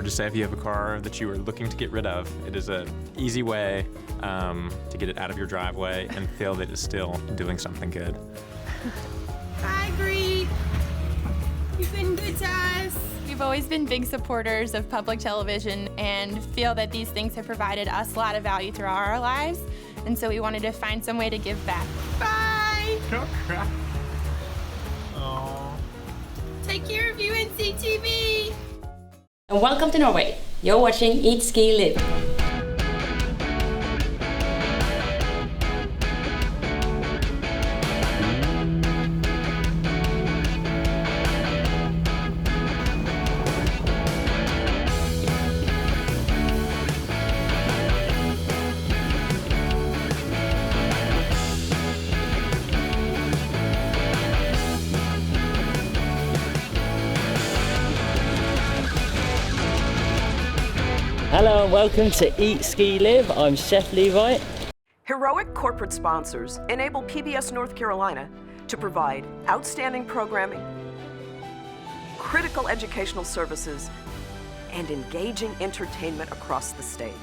just say if you have a car that you are looking to get rid of, it is an easy way to get it out of your driveway and feel that it's still doing something good. I agree. You've been good to us. We've always been big supporters of public television and feel that these things have provided us a lot of value throughout our lives, and so we wanted to find some way to give back. Bye. Don't cry. Aww. Take care of UNC TV. And welcome to Norway. You're watching Eat, Ski, Live. Hello and welcome to Eat, Ski, Live. I'm Chef Levi. Heroic corporate sponsors enable PBS North Carolina to provide outstanding programming, critical educational services, and engaging entertainment across the state.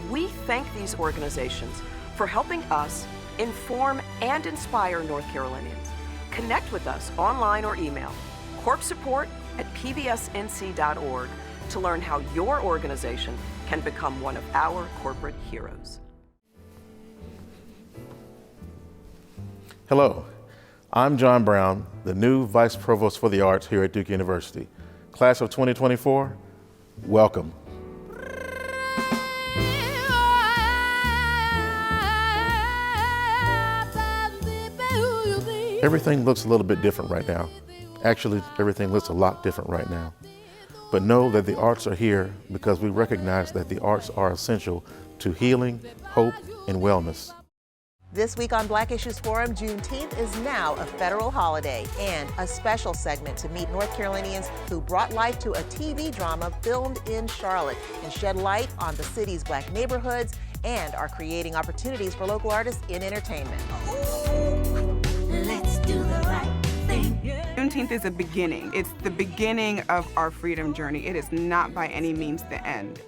We thank these organizations for helping us inform and inspire North Carolinians. Connect with us online or email corpsupport@pbsnc.org to learn how your organization can become one of our corporate heroes. Hello, I'm John Brown, the new Vice Provost for the Arts here at Duke University. Class of 2024, welcome. Everything looks a little bit different right now. Actually, everything looks a lot different right now. But know that the arts are here because we recognize that the arts are essential to healing, hope, and wellness. This week on Black Issues Forum, Juneteenth is now a federal holiday and a special segment to meet North Carolinians who brought life to a TV drama filmed in Charlotte and shed light on the city's Black neighborhoods and are creating opportunities for local artists in entertainment. Let's do the right thing. Juneteenth is a beginning. It's the beginning of our freedom journey. It is not by any means the end.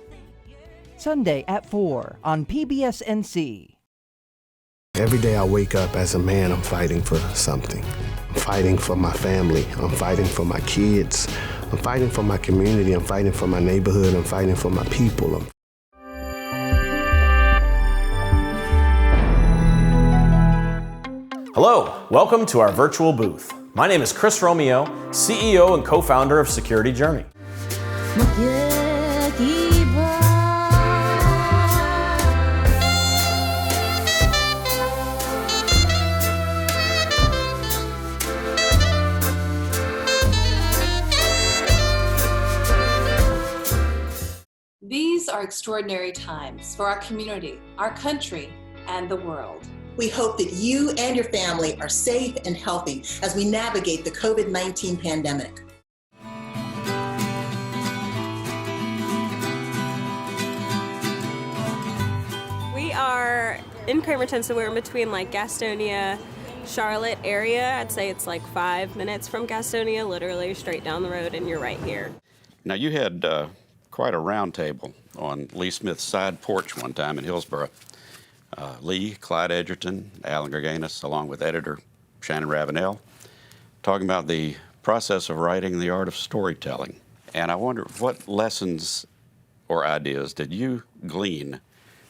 Sunday at 4 on PBS NC. Every day I wake up as a man, I'm fighting for something. I'm fighting for my family. I'm fighting for my kids. I'm fighting for my community. I'm fighting for my neighborhood. I'm fighting for my people. Hello, welcome to our virtual booth. My name is Chris Romeo, CEO and co-founder of Security Journey. These are extraordinary times for our community, our country, and the world. We hope that you and your family are safe and healthy as we navigate the COVID-19 pandemic. We are in Cramerton, so we're in between like Gastonia, Charlotte area. I'd say it's like 5 minutes from Gastonia, literally straight down the road, and you're right here. Now you had quite a round table on Lee Smith's side porch one time in Hillsborough. Lee, Clyde Edgerton, Alan Gerganis, along with editor Shannon Ravenel, talking about the process of writing, the art of storytelling. And I wonder, what lessons or ideas did you glean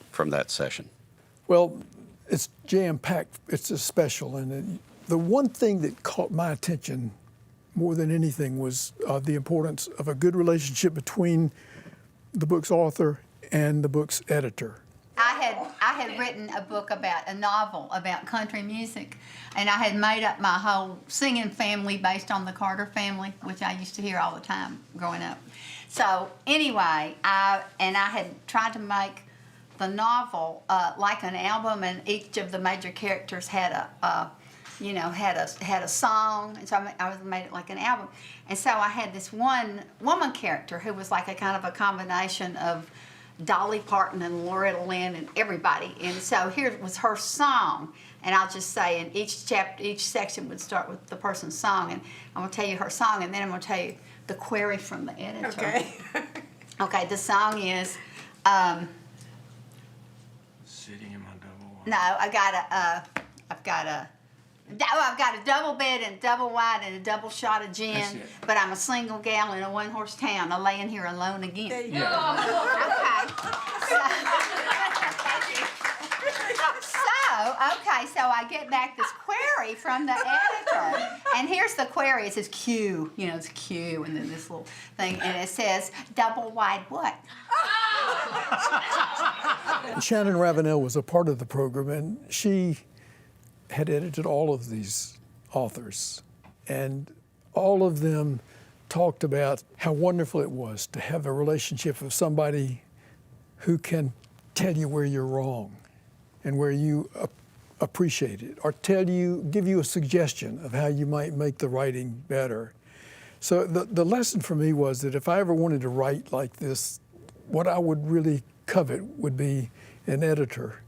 from that session? Well, it's jam-packed. It's a special. And the one thing that caught my attention more than anything was the importance of a good relationship between the book's author and the book's editor. I had written a book a novel about country music, and I had made up my whole singing family based on the Carter family, which I used to hear all the time growing up. So anyway, I had tried to make the novel like an album, and each of the major characters had a song, and so I made it like an album. And so I had this one woman character who was like a kind of a combination of Dolly Parton and Laurelin and everybody. And so here was her song, and I'll just say in each section would start with the person's song, and I'm gonna tell you her song, and then I'm gonna tell you the query from the editor. Okay. Okay, the song is, Sitting in my double wide. no, I've got a double bed and a double wide and a double shot of gin, That's it. but I'm a single gal in a one-horse town. I'm laying here alone again. There you Okay. So I get back this query from the editor, and here's the query. It says Q, it's Q, and then this little thing, and it says double wide what? Shannon Ravenel was a part of the program, and she had edited all of these authors, and all of them talked about how wonderful it was to have a relationship with somebody who can tell you where you're wrong and where you appreciate it, or give you a suggestion of how you might make the writing better. So the lesson for me was that if I ever wanted to write like this, what I would really covet would be an editor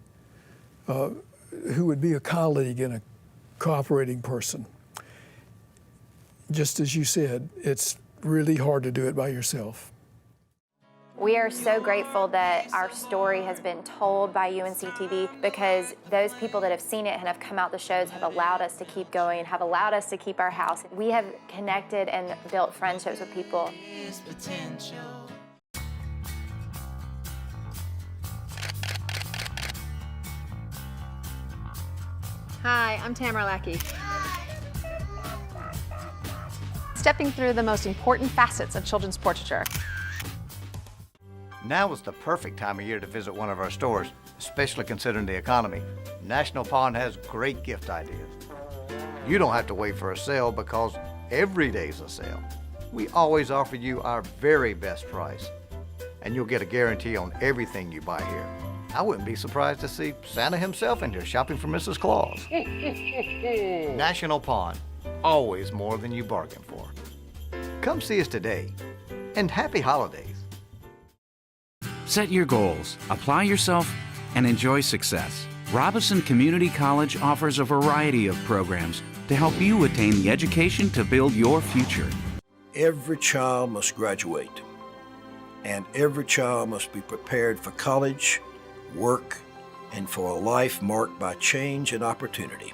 who would be a colleague and a cooperating person. Just as you said, it's really hard to do it by yourself. We are so grateful that our story has been told by UNC-TV, because those people that have seen it and have come out the shows have allowed us to keep going, have allowed us to keep our house. We have connected and built friendships with people. Hi, I'm Tamara Lackey. Stepping through the most important facets of children's portraiture. Now is the perfect time of year to visit one of our stores, especially considering the economy. National Pawn has great gift ideas. You don't have to wait for a sale because every day's a sale. We always offer you our very best price, and you'll get a guarantee on everything you buy here. I wouldn't be surprised to see Santa himself in here shopping for Mrs. Claus. National Pawn, always more than you bargain for. Come see us today, and happy holidays. Set your goals, apply yourself, and enjoy success. Robinson Community College offers a variety of programs to help you attain the education to build your future. Every child must graduate, and every child must be prepared for college, work, and for a life marked by change and opportunity.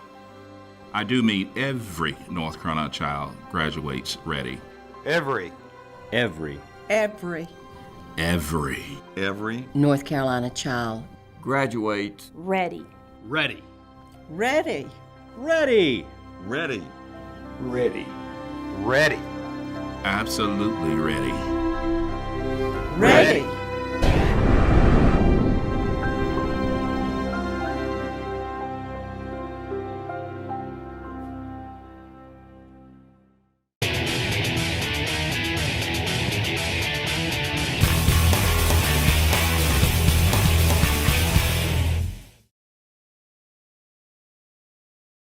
I do meet every North Carolina child graduates ready. Every North Carolina child graduate ready. ready. Ready. Ready. Ready. Ready. Ready. Absolutely ready. Ready.